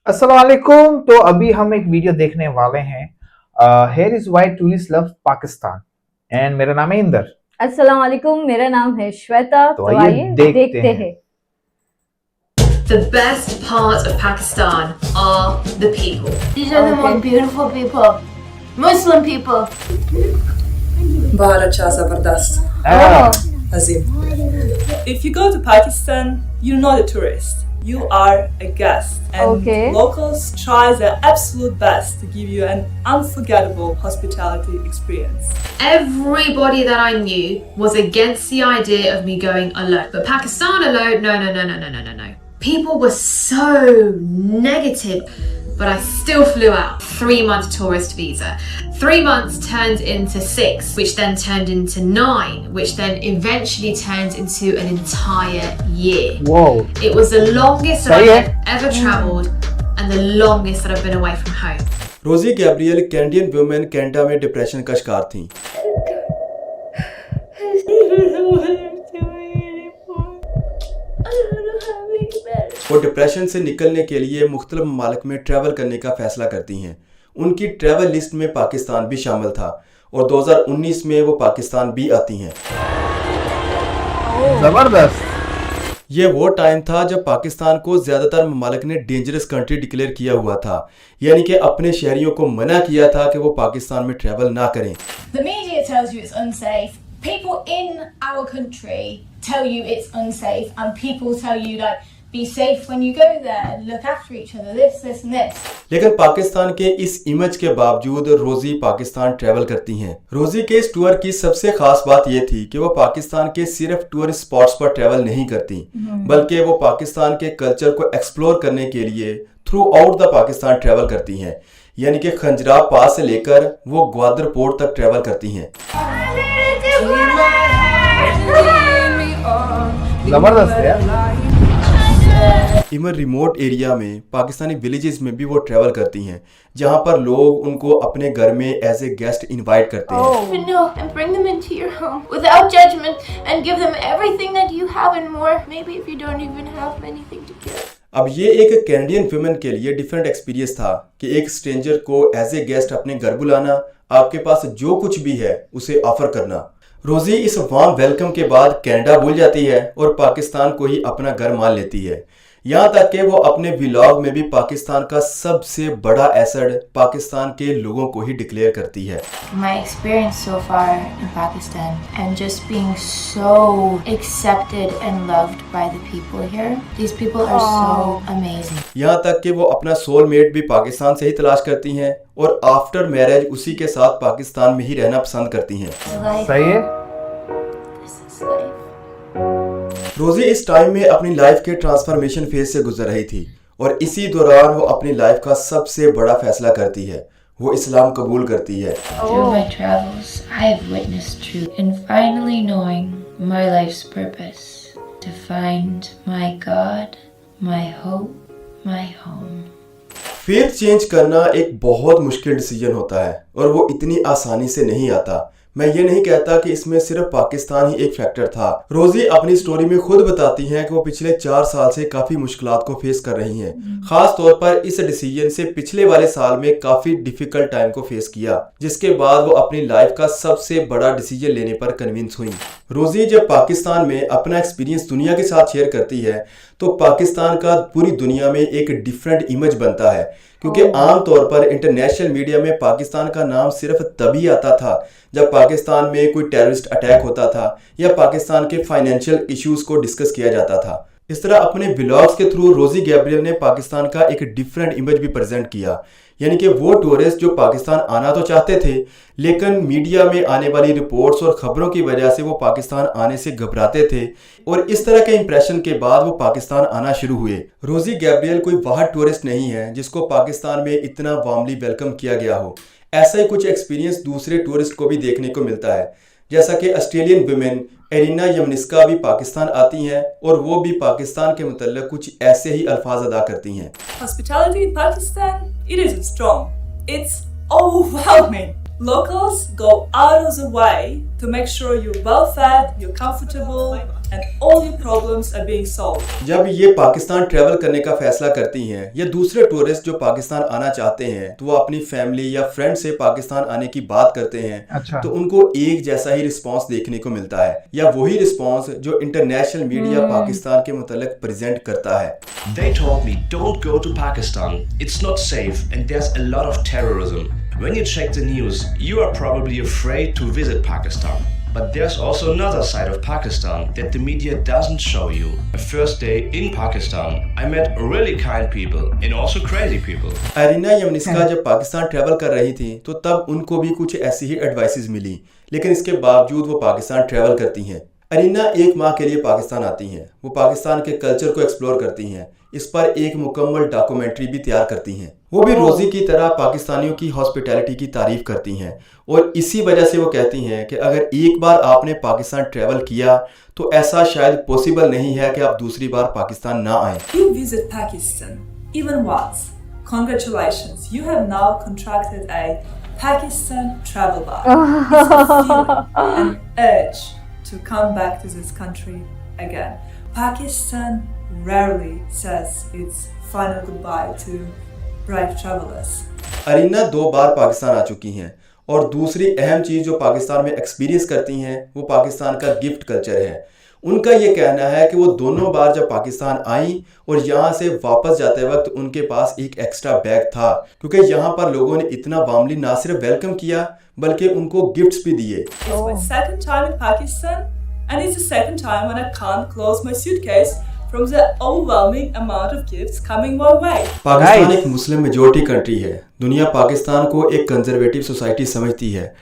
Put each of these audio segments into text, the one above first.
अस्सलाम वालेकुम। तो अभी हम एक वीडियो देखने वाले हैं। Here is why tourist love Pakistan and मेरा नाम है इंदर। अस्सलाम वालेकुम, मेरा नाम है श्वेता। तो तो आइए आइए देखते देखते हैं। हैं। The best part of Pakistan are the people. These are the Okay. most beautiful people. Muslim people. बहुत अच्छा जबरदस्त Oh, Azeem. If you go to Pakistan, you're not a tourist. You are a guest. And Okay. locals try their absolute best to give you an unforgettable hospitality experience. Everybody that I knew was against the idea of me going alone. But Pakistan alone, no. People were so negative. But I still flew out. 3-month tourist visa. 3 months turned into 6, which then turned into 9, which then eventually turned into an entire year. Whoa. It was the longest that सही है। I've ever traveled and the longest that I've been away from home. रोजी Gabriel Canadian women Canada में depression का शिकार थीं। वो depression से निकलने के लिए मुख्तलिफ ममालिक में ट्रैवल करने का फैसला करती हैं। उनकी ट्रैवल लिस्ट में पाकिस्तान भी शामिल था और 2019 में वो पाकिस्तान भी आती हैं। जबरदस्त। ये वो टाइम था जब पाकिस्तान को ज़्यादातर ममालिक ने डेंजरस कंट्री डिक्लेयर किया हुआ था, यानी कि अपने शहरियों को मना किया था कि वो पाकिस्तान में ट्रैवल ना करें। The media tells you it's unsafe. People in our country tell you it's unsafe, and people tell you like, be safe when you go there, look after each other, this and this. लेकिन पाकिस्तान के इस image के बावजूद रोजी Pakistan travel करती हैं। रोजी के इस टूर की सबसे खास बात यह थी कि वो पाकिस्तान के सिर्फ टूरिस्ट स्पॉट्स पर ट्रैवल नहीं करती, बल्कि वो पाकिस्तान के कल्चर को एक्सप्लोर करने के लिए through out the Pakistan travel करती हैं, यानी कि खंजरा पास से लेकर वो ग्वादर पोर्ट तक ट्रैवल करती हैं। जबरदस्त है। इवन रिमोट एरिया में पाकिस्तानी विलेजेस में भी वो ट्रैवल करती हैं, जहां पर लोग उनको अपने घर में एज ए गेस्ट इनवाइट करते हैं। You know, and bring them into your home without judgment and give them everything that you have and more. Maybe if you don't even have anything to give. अब ये एक Canadian women के लिए different experience था कि एक stranger को as a guest अपने घर बुलाना, आपके पास जो कुछ भी है उसे ऑफर करना। रोजी इस वार्म वेलकम के बाद कनाडा भूल जाती है और पाकिस्तान को ही अपना घर मान लेती है, यहाँ तक कि वो अपने व्लॉग में भी पाकिस्तान का सबसे बड़ा एसेट पाकिस्तान के लोगों को ही डिक्लेयर करती है। My experience so far in Pakistan and just being so accepted and loved by the people here. These people are so amazing. यहाँ तक कि वो अपना सोलमेट भी पाकिस्तान से ही तलाश करती हैं और आफ्टर मैरिज उसी के साथ पाकिस्तान में ही रहना पसंद करती हैं। Life, सही है। this is life. रोजी इस टाइम में अपनी लाइफ के ट्रांसफॉर्मेशन फेज से गुजर रही थी और इसी दौरान वो अपनी लाइफ का सबसे बड़ा फैसला करती है, वो इस्लाम कबूल करती है। Through my travels, I have witnessed truth and finally knowing my life's purpose to find my God, my hope, my home. Faith change करना एक बहुत मुश्किल डिसीजन होता है और वो इतनी आसानी से नहीं आता। मैं ये नहीं कहता कि इसमें सिर्फ पाकिस्तान ही एक फैक्टर था। रोजी अपनी स्टोरी में खुद बताती हैं कि वो पिछले 4 साल से काफी मुश्किलात को फेस कर रही हैं। खास तौर पर इस डिसीजन से पिछले वाले साल में काफी डिफिकल्ट टाइम को फेस किया, जिसके बाद वो अपनी लाइफ का सबसे बड़ा डिसीजन लेने पर कन्विंस हुई। रोजी जब पाकिस्तान में अपना एक्सपीरियंस दुनिया के साथ शेयर करती है तो पाकिस्तान का पूरी दुनिया में एक डिफरेंट इमेज बनता है, क्योंकि आम तौर पर इंटरनेशनल मीडिया में पाकिस्तान का नाम सिर्फ तभी आता था जब पाकिस्तान में कोई टेररिस्ट अटैक होता था या पाकिस्तान के फाइनेंशियल इश्यूज को डिस्कस किया जाता था। इस तरह अपने व्लॉग्स के थ्रू रोजी गैब्रियल ने पाकिस्तान का एक डिफरेंट इमेज भी प्रेजेंट किया, यानी कि वो टूरिस्ट जो पाकिस्तान आना तो चाहते थे लेकिन मीडिया में आने वाली रिपोर्ट्स और खबरों की वजह से वो पाकिस्तान आने से घबराते थे, और इस तरह के इंप्रेशन के बाद वो पाकिस्तान आना शुरू हुए। रोजी गैब्रियल कोई वह टूरिस्ट नहीं है जिसको पाकिस्तान में इतना वार्मली वेलकम किया गया हो। ऐसा ही कुछ एक्सपीरियंस दूसरे टूरिस्ट को भी देखने को मिलता है, जैसा कि ऑस्ट्रेलियन वुमेन एरिना यमनिस्का भी पाकिस्तान आती हैं और वो भी पाकिस्तान के मुतल्लिक़ कुछ ऐसे ही अल्फाज अदा करती हैं। Hospitality in Pakistan, it isn't strong. It's overwhelming. Locals go out of the way to make sure you're well fed, you're comfortable, and all your problems are being solved. जब ये पाकिस्तान ट्रैवल करने का फैसला करती हैं या दूसरे टूरिस्ट जो पाकिस्तान आना चाहते हैं तो वो अपनी फैमिली या फ्रेंड से पाकिस्तान आने की बात करते हैं, अच्छा। तो उनको एक जैसा ही रिस्पांस देखने को मिलता है या वही रिस्पांस जो इंटरनेशनल मीडिया पाकिस्तान के मुतालिक प्रेजेंट करता है। They told me, don't go to Pakistan. It's not safe and there's a lot of terrorism. When you check the news, you are probably afraid to visit Pakistan. But there's also another side of Pakistan that the media doesn't show you. My first day in Pakistan, I met really kind people and also crazy people. Arina Yamniska जब Pakistan travel कर रही थी तो तब उनको भी कुछ ऐसी ही एडवाइसेस मिली, लेकिन इसके बावजूद वो पाकिस्तान ट्रैवल करती हैं। अरीना एक माह के लिए पाकिस्तान आती हैं। वो पाकिस्तान के कल्चर को एक्सप्लोर करती हैं। इस पर एक मुकम्मल डॉक्यूमेंट्री भी तैयार करती हैं। वो भी रोजी की तरह पाकिस्तानियों की हॉस्पिटैलिटी की तारीफ करती हैं और इसी वजह से वो कहती हैं कि अगर एक बार आपने पाकिस्तान ट्रैवल किया तो ऐसा शायद पॉसिबल नहीं है कि आप दूसरी बार पाकिस्तान ना आए। You visit Pakistan even once. Congratulations, you have now contracted a Pakistan travel bug. It's a feeling, an urge to come back to this country again. Pakistan rarely says its final goodbye to brave travelers. Arina 2 बार पाकिस्तान आ चुकी हैं और दूसरी अहम चीज़ जो पाकिस्तान में experience करती हैं वो पाकिस्तान का गिफ्ट कल्चर है। उनका ये कहना है कि वो दोनों बार जब पाकिस्तान आई और यहाँ से वापस जाते वक्त उनके पास एक एक्स्ट्रा बैग था, क्योंकि यहाँ पर लोगों ने इतना वार्मली ना सिर्फ वेलकम किया बल्कि उनको गिफ्ट्स भी दिए। It's my second time in Pakistan and it's the second time when I can't close my suitcase from the overwhelming amount of gifts coming my way. Pakistan एक मुस्लिम मेजॉरिटी कंट्री है। दुनिया पाकिस्तान को एक कंजर्वेटिव सोसाइटी समझती है।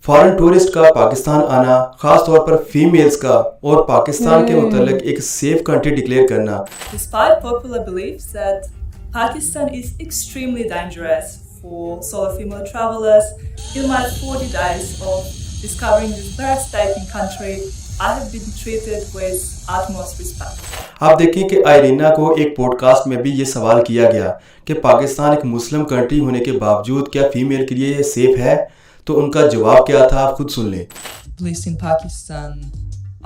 Foreign tourist का पाकिस्तान आना, खास तौर पर फीमेल्स का और पाकिस्तान के मुतालिक एक सेफ कंट्री डिक्लेयर करना। Despite popular beliefs that Pakistan is extremely dangerous for solo female travelers, in my 40 days of discovering this breathtaking country, I have been treated with utmost respect. आप देखें कि Irina को एक podcast में भी ये सवाल किया गया कि पाकिस्तान एक मुस्लिम कंट्री होने के बावजूद क्या फीमेल के लिए ये सेफ है, तो उनका जवाब क्या था आप खुद सुन लें। At least in Pakistan,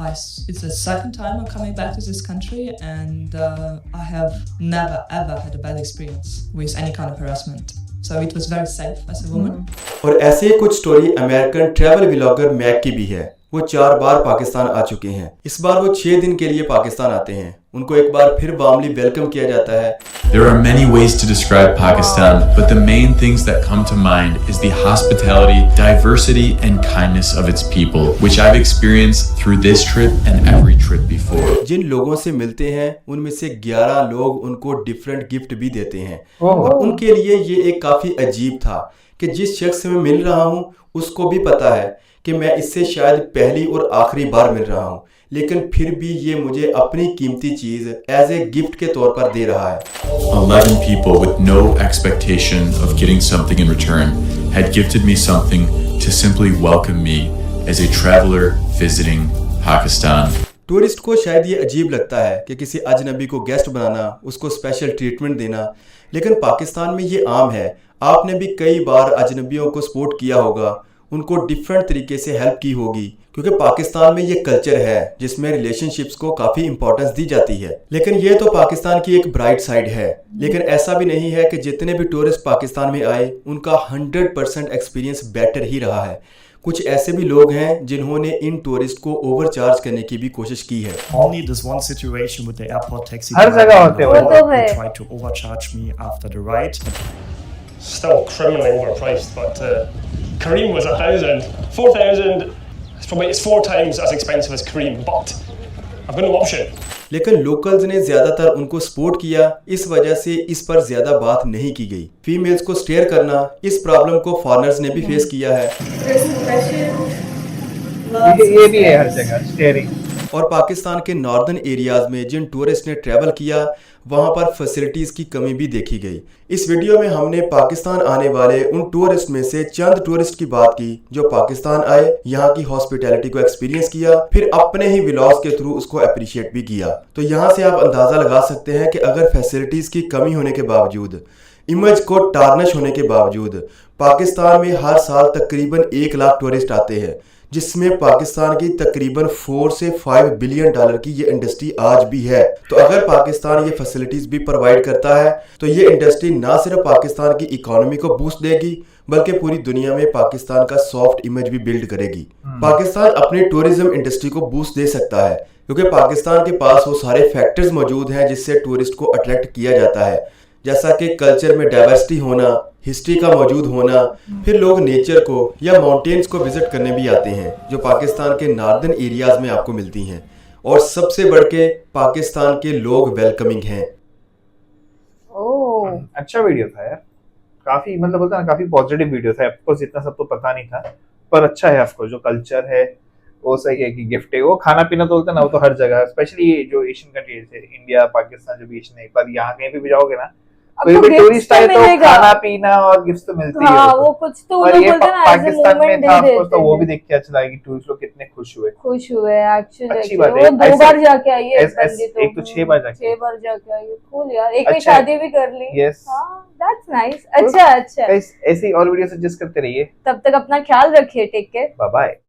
it's the second time I'm coming back to this country, and I have never ever had a bad experience with any kind of harassment. So it was very safe as a woman. और ऐसे ही कुछ story American travel vlogger Mack की भी है। वो 4 बार पाकिस्तान आ चुके हैं। इस बार वो 6 दिन के लिए पाकिस्तान आते हैं। उनको एक बार फिर वार्मली वेलकम किया जाता है। There are many ways to describe Pakistan, but the main things that come to mind is the hospitality, diversity, and kindness of its people, which I've experienced through this trip and every trip before. जिन लोगों से मिलते हैं उनमें से 11 लोग उनको different gift भी देते हैं और उनके लिए ये एक काफी अजीब था कि जिस शख्स से मैं मिल रहा हूँ उसको भी पता है कि मैं इससे शायद पहली और आखिरी बार मिल रहा हूँ, लेकिन फिर भी ये मुझे अपनी कीमती चीज एज ए गिफ्ट के तौर पर दे रहा है। 11 people with no expectation of getting something in return had gifted me something to simply welcome me as a traveler visiting Pakistan. Tourist को शायद ये अजीब लगता है कि किसी अजनबी को गेस्ट बनाना, उसको स्पेशल ट्रीटमेंट देना, लेकिन पाकिस्तान में ये आम है। आपने भी कई बार अजनबियों को सपोर्ट किया होगा, उनको डिफरेंट तरीके से हेल्प की होगी, क्योंकि पाकिस्तान में ये कल्चर है जिसमें रिलेशनशिप्स को काफ़ी इंपॉर्टेंस दी जाती है। लेकिन ये तो पाकिस्तान की एक ब्राइट साइड है, लेकिन ऐसा भी नहीं है कि जितने भी टूरिस्ट पाकिस्तान में आए उनका 100% एक्सपीरियंस बेटर ही रहा है। कुछ ऐसे भी लोग हैं जिन्होंने इन टूरिस्ट को ओवरचार्ज करने की भी कोशिश की है। Only this one situation with the airport taxi हर जगह होते हैं who tried to overcharge me after the ride. Still criminally overpriced, but Kareem was 1,000, 4,000. It's 4 times as expensive as Kareem, but I've got no option. लेकिन locals ने ज्यादातर उनको support किया, इस वजह से इस पर ज्यादा बात नहीं की गई। फीमेल्स को स्टेयर करना, इस प्रॉब्लम को फॉरेनर्स ने भी फेस किया है। ये भी है हर जगह स्टेयरिंग। और पाकिस्तान के नॉर्दर्न एरियाज में जिन टूरिस्ट ने ट्रैवल किया वहां पर फैसिलिटीज की कमी भी देखी गई। इस वीडियो में हमने पाकिस्तान आने वाले उन टूरिस्ट में से चंद टूरिस्ट की बात की जो पाकिस्तान आए, यहाँ की हॉस्पिटैलिटी को एक्सपीरियंस किया, फिर अपने ही व्लॉग्स के थ्रू उसको अप्रिशिएट भी किया। तो यहाँ से आप अंदाजा लगा सकते हैं कि अगर फैसिलिटीज की कमी होने के बावजूद इमेज को टार्निश होने के बावजूद पाकिस्तान में हर साल तकरीबन 1 लाख टूरिस्ट आते हैं, जिसमें पाकिस्तान की तकरीबन 4 से 5 बिलियन डॉलर की ये इंडस्ट्री आज भी है। तो अगर पाकिस्तान ये फैसिलिटीज भी प्रोवाइड करता है तो ये इंडस्ट्री ना सिर्फ पाकिस्तान की इकोनॉमी को बूस्ट देगी बल्कि पूरी दुनिया में पाकिस्तान का सॉफ्ट इमेज भी बिल्ड करेगी। पाकिस्तान अपनी टूरिज्म इंडस्ट्री को बूस्ट दे सकता है क्योंकि पाकिस्तान के पास वो सारे फैक्टर्स मौजूद हैं जिससे टूरिस्ट को अट्रैक्ट किया जाता है, जैसा कि कल्चर में डाइवर्सिटी होना, हिस्ट्री का मौजूद होना, फिर लोग नेचर को या माउंटेन्स को विजिट करने भी आते हैं जो पाकिस्तान के नॉर्दर्न एरियाज में आपको मिलती हैं। और सबसे बढ़ के पाकिस्तान के लोग वेलकमिंग हैं। ओह अच्छा वीडियो था यार, काफी मतलब बोलता ना काफी पॉजिटिव वीडियो था। ऑफकोर्स इतना सब तो पता नहीं था पर अच्छा है। ऑफकोर्स जो कल्चर है वो सही है कि गिफ्ट है, वो खाना पीना तो बोलते ना वो तो हर जगह, स्पेशली जो एशियन कंट्रीज है, इंडिया पाकिस्तान जो भी एशियन है, पर यहाँ कहीं भी जाओगे ना कोई भी टूरिस्ट आए तो खाना पीना और गिफ्ट तो मिलती है। हाँ, वो कुछ तो और ये बोलते हैं ना, पाकिस्तान में था ऑफकोर्स, तो वो भी देख के अच्छा लगा कि टूरिस्ट लोग कितने खुश हुए एक्चुअली। अच्छी बात है। वो 2 बार जाके आई है एक तो 6 बार जाके 6 बार जाके आई है। कूल यार, एक में शादी भी कर ली। Yes that's nice. अच्छा ऐसी और वीडियो सजेस्ट करते रहिए। तब तक अपना ख्याल रखिए। Take care, bye bye.